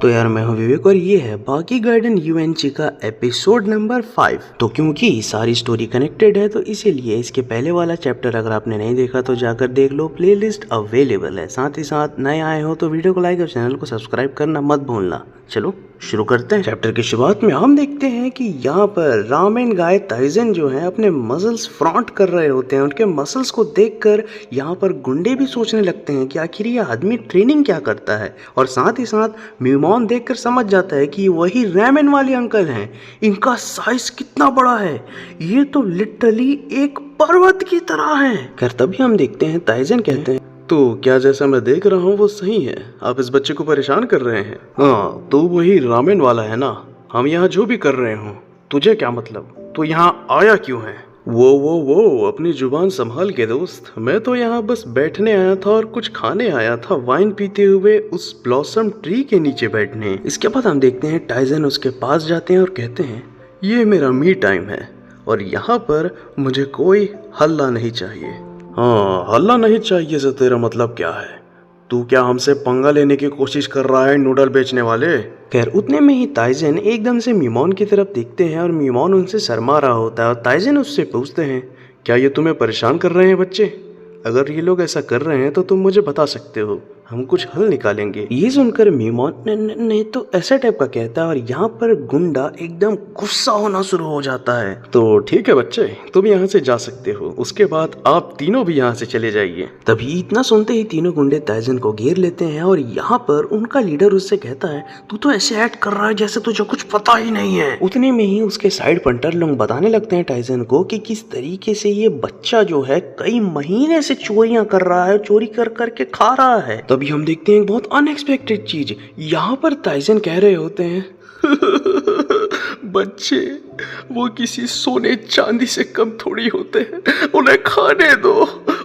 तो यार मैं हूँ विवेक और ये है बाकी गार्डन यूएनसी का एपिसोड नंबर 5। तो क्योंकि सारी स्टोरी कनेक्टेड है तो इसीलिए इसके पहले वाला चैप्टर अगर आपने नहीं देखा तो जाकर देख लो, प्लेलिस्ट अवेलेबल है। साथ ही साथ नए आए हो तो वीडियो को लाइक और चैनल को सब्सक्राइब करना मत भूलना। चलो शुरू करते हैं। चैप्टर की शुरुआत में हम देखते हैं कि यहाँ पर रामेन गाय ताइजन जो है अपने मसल्स फ्रॉन्ट कर रहे होते हैं। उनके मसल्स को देखकर यहाँ पर गुंडे भी सोचने लगते हैं कि आखिर ये आदमी ट्रेनिंग क्या करता है, और साथ ही साथ म्यूमॉन देखकर समझ जाता है कि वही रामेन वाले अंकल हैं। इनका साइज कितना बड़ा है, ये तो लिटरली एक पर्वत की तरह है। खैर तभी हम देखते हैं ताइजन कहते हैं, तो क्या जैसा मैं देख रहा हूँ वो सही है, आप इस बच्चे को परेशान कर रहे हैं। हाँ तो वही रामेन वाला है ना, हम यहाँ जो भी कर रहे हो तुझे क्या मतलब, तो यहाँ आया क्यों है। वो अपनी जुबान संभाल के दोस्त, मैं तो यहाँ बस बैठने आया था और कुछ खाने आया था, वाइन पीते हुए उस ब्लॉसम ट्री के नीचे बैठने। इसके बाद हम देखते हैं टाइजन उसके पास जाते हैं और कहते हैं ये मेरा मी टाइम है और यहाँ पर मुझे कोई हल्ला नहीं चाहिए। हाँ हल्ला नहीं चाहिए से तेरा मतलब क्या है, तू क्या हमसे पंगा लेने की कोशिश कर रहा है नूडल बेचने वाले। खैर उतने में ही ताइजन एकदम से म्यूमॉन की तरफ देखते हैं और म्यूमॉन उनसे शर्मा रहा होता है और ताइजन उससे पूछते हैं क्या ये तुम्हें परेशान कर रहे हैं बच्चे, अगर ये लोग ऐसा कर रहे हैं तो तुम मुझे बता सकते हो, हम कुछ हल निकालेंगे। ये सुनकर म्यूमॉन नहीं तो ऐसा टाइप का कहता है और यहाँ पर गुंडा एकदम गुस्सा होना शुरू हो जाता है। तो ठीक है बच्चे, तुम यहाँ से जा सकते हो, उसके बाद आप तीनों भी यहाँ से चले जाइए। तभी इतना सुनते ही तीनों गुंडे ताइजन को घेर लेते हैं और यहाँ पर उनका लीडर उससे कहता है तू तो ऐसे एक्ट कर रहा है जैसे तुझे कुछ पता ही नहीं है। उतने में ही उसके साइड पंटर लोग बताने लगते हैं टाइजन को कि किस तरीके से ये बच्चा जो है कई महीने से चोरियां कर रहा है, चोरी कर करके खा रहा है। तभी हम देखते हैं एक बहुत अनएक्सपेक्टेड चीज, यहाँ पर ताइजन कह रहे होते हैं बच्चे वो किसी सोने चांदी से कम थोड़ी होते हैं, उन्हें खाने दो,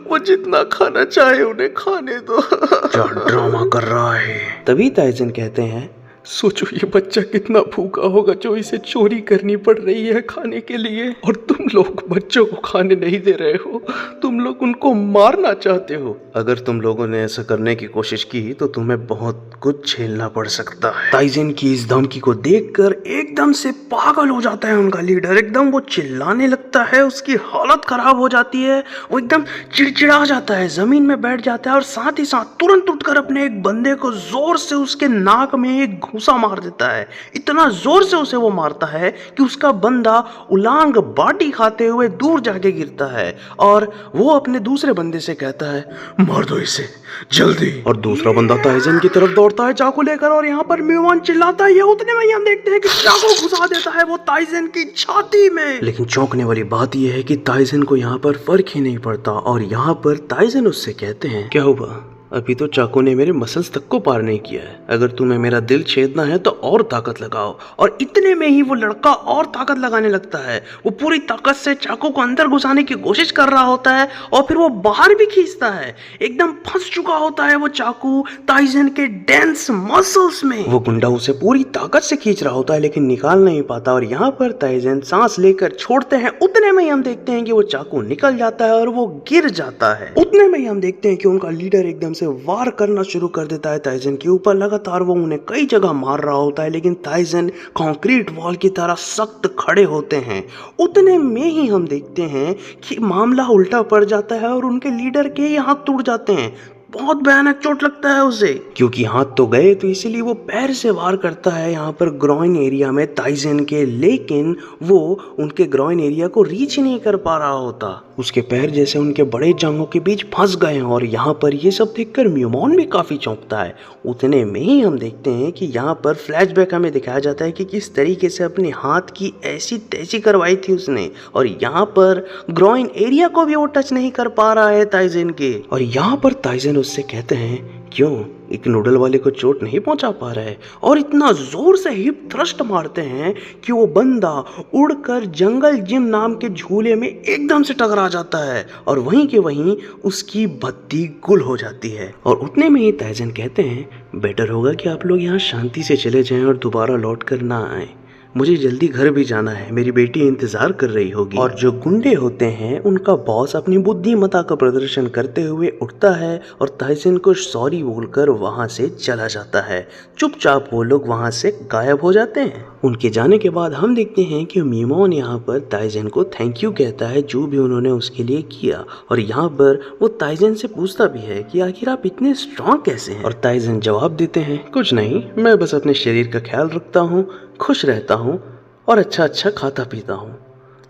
वो जितना खाना चाहे उन्हें खाने दो। क्या ड्रामा कर रहा है। तभी ताइजन कहते हैं सोचो ये बच्चा कितना भूखा होगा जो इसे चोरी करनी पड़ रही है खाने के लिए, और तुम लोग बच्चों को खाने नहीं दे रहे हो, तुम लोग उनको मारना चाहते हो। अगर तुम लोगों ने ऐसा करने की कोशिश की तो तुम्हें बहुत कुछ झेलना पड़ सकता है। ताइजन की इस धमकी को देखकर एकदम से पागल हो जाता है उनका लीडर, एकदम वो चिल्लाने लगता है, उसकी हालत खराब हो जाती है, वो एकदम चिड़चिड़ा जाता है, जमीन में बैठ जाता है और साथ ही साथ तुरंत उठकर अपने एक बंदे को जोर से उसके नाक में एक घूंसा मार देता है। इतना जोर से उसे वो मारता है कि उसका बंदा उलांग बाटी खाते हुए दूर जाके गिरता है और वो अपने दूसरे बंदे से कहता है मार दो इसे जल्दी। और दूसरा बंदा ताइजन की तरफ दौड़ता है चाकू लेकर और यहाँ पर म्यूमॉन चिल्लाता है। उतने में हम देखते हैं कि चाकू घुसा देता है वो ताइजन की छाती में। लेकिन चौंकने वाली बात यह है कि ताइजन को यहाँ पर फर्क ही नहीं पड़ता और यहाँ पर ताइजन उससे कहते हैं क्या हुआ, अभी तो चाकू ने मेरे मसल्स तक को पार नहीं किया है, अगर तुम्हें मेरा दिल छेदना है तो और ताकत लगाओ। और इतने में ही वो लड़का और ताकत लगाने लगता है, वो पूरी ताकत से चाकू को अंदर घुसाने की कोशिश कर रहा होता है और फिर वो बाहर भी खींचता है। एकदम फंस चुका होता है वो चाकू ताइजन के डेंस मसल्स में। वो गुंडा उसे पूरी ताकत से खींच रहा होता है लेकिन निकाल नहीं पाता और यहाँ पर ताइजन सांस लेकर छोड़ते हैं। उतने में ही हम देखते हैं कि वो चाकू निकल जाता है और वो गिर जाता है। उतने में ही हम देखते हैं कि उनका लीडर एकदम से वार करना शुरू कर देता है ताइजन के ऊपर। लगातार वो उन्हें कई जगह मार रहा होता है लेकिन ताइजन कंक्रीट वॉल की तरह सख्त खड़े होते हैं। उतने में ही हम देखते हैं कि मामला उल्टा पड़ जाता है और उनके लीडर के हाथ टूट जाते हैं। बहुत भयानक चोट लगता है उसे, क्योंकि हाथ तो गए तो इसीलिए वो पैर से वार करता है यहाँ पर ग्रॉइन एरिया में ताइजन के, लेकिन वो उनके ग्रॉइन एरिया को रीच नहीं कर पा रहा होता। उसके पैर जैसे उनके बड़े जांघों के बीच फंस गए हैं और यहाँ पर ये सब देखकर म्यूमॉन भी काफी चौंकता है। उतने में ही हम देखते हैं कि यहाँ पर फ्लैशबैक हमें दिखाया जाता है कि किस तरीके से अपने हाथ की ऐसी तैसी करवाई थी उसने, और यहाँ पर ग्रॉइन एरिया को भी वो टच नहीं कर पा रहा है ताइजन के। और यहाँ पर ताइजन उससे कहते हैं क्यों एक नूडल वाले को चोट नहीं पहुंचा पा रहा है, और इतना जोर से हिप थ्रस्ट मारते हैं कि वो बंदा उड़कर जंगल जिम नाम के झूले में एकदम से टकरा जाता है और वहीं के वहीं उसकी बत्ती गुल हो जाती है। और उतने में ही ताइजन कहते हैं बेटर होगा कि आप लोग यहाँ शांति से चले जाएं और दोबारा लौट कर ना आए, मुझे जल्दी घर भी जाना है, मेरी बेटी इंतजार कर रही होगी। और जो गुंडे होते हैं उनका बॉस अपनी बुद्धिमत्ता का प्रदर्शन करते हुए उठता है और ताइसन को सॉरी बोलकर वहां से चला जाता है। चुपचाप वो लोग वहां से गायब हो जाते हैं। उनके जाने के बाद हम देखते हैं कि मीमोन यहाँ पर ताइसन को थैंक यू कहता है जो भी उन्होंने उसके लिए किया, और यहाँ पर वो ताइसन से पूछता भी है कि आखिर आप इतने स्ट्रॉन्ग कैसे हैं। और ताइसन जवाब देते हैं, कुछ नहीं, मैं बस अपने शरीर का ख्याल रखता हूँ, खुश रहता हूँ और अच्छा खाता पीता हूँ।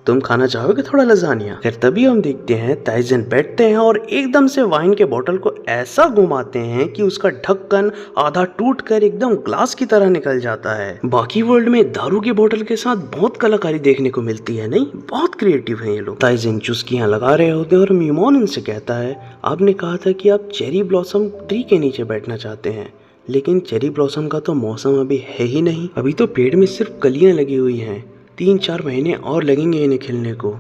तुम खाना चाहोगे थोड़ा लजानिया? फिर तभी हम देखते हैं ताइसन बैठते हैं और एकदम से वाइन के बोतल को ऐसा घुमाते हैं कि उसका ढक्कन आधा टूटकर एकदम ग्लास की तरह निकल जाता है। बाकी वर्ल्ड में दारू की बोतल के साथ बहुत कलाकारी देखने को मिलती है, नहीं? बहुत क्रिएटिव है ये लोग। ताइसन चुस्कियां लगा रहे होते हैं और मीमोन इनसे कहता है, आपने कहा था कि आप चेरी ब्लॉसम ट्री के नीचे बैठना चाहते हैं, लेकिन चेरी ब्लॉसम का तो मौसम अभी है ही नहीं। अभी तो पेड़ में सिर्फ कलियां लगी हुई हैं, 3-4 महीने और लगेंगे इन्हें खिलने को।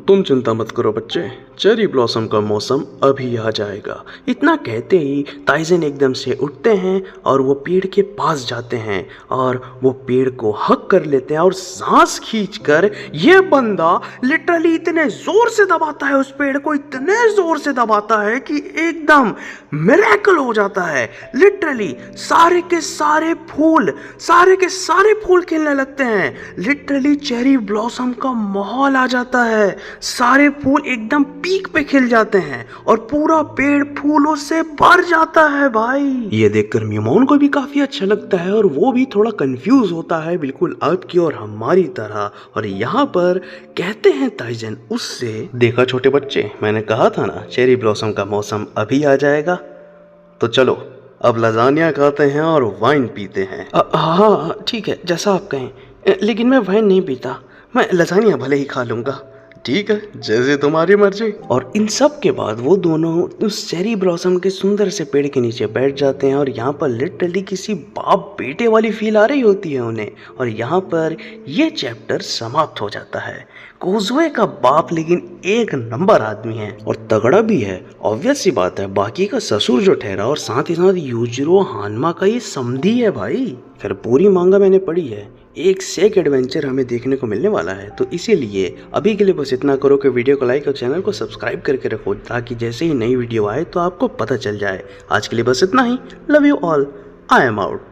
तुम चिंता मत करो बच्चे, चेरी ब्लॉसम का मौसम अभी आ जाएगा। इतना कहते ही ताइसन एकदम से उठते हैं और वो पेड़ के पास जाते हैं और वो पेड़ को हक कर लेते हैं और सांस खींचकर ये बंदा लिटरली इतने जोर से दबाता है उस पेड़ को, इतने जोर से दबाता है कि एकदम मिरेकल हो जाता है। लिटरली सारे के सारे फूल खिलने लगते हैं। लिटरली चेरी ब्लॉसम का माहौल आ जाता है, सारे फूल एकदम पीक पे खिल जाते हैं और पूरा पेड़ फूलों से भर जाता है भाई। ये देखकर मीमोन को भी काफी अच्छा लगता है और वो भी थोड़ा कंफ्यूज होता है, बिल्कुल आपकी और हमारी तरह। और यहाँ पर कहते हैं ताइसन उससे, देखा छोटे बच्चे, मैंने कहा था ना चेरी ब्लॉसम का मौसम अभी आ जाएगा, तो चलो अब लजानिया खाते हैं और वाइन पीते हैं। हाँ ठीक है, जैसा आप कहें, लेकिन मैं वाइन नहीं पीता, मैं लजानिया भले ही खा लूंगा। ठीक है, जैसे तुम्हारी मर्जी। और इन सब के बाद वो दोनों उस चेरी ब्लॉसम के सुंदर से पेड़ के नीचे बैठ जाते हैं और यहाँ पर लिटरली किसी बाप बेटे वाली फील आ रही होती है उन्हें। और यहाँ पर ये चैप्टर समाप्त हो जाता है। कोज़ुए का बाप लेकिन एक नंबर आदमी है और तगड़ा भी है, ऑब्वियस सी बात है। बाकी का ससुर जो ठहरा और साथ ही साथ यूजिरो हानमा का ये समधी है भाई। फिर पूरी मांगा मैंने पढ़ी है, एक से एक एडवेंचर हमें देखने को मिलने वाला है। तो इसीलिए अभी के लिए बस इतना करो कि वीडियो को लाइक और चैनल को सब्सक्राइब करके रखो, ताकि जैसे ही नई वीडियो आए तो आपको पता चल जाए। आज के लिए बस इतना ही। Love you all, I am out.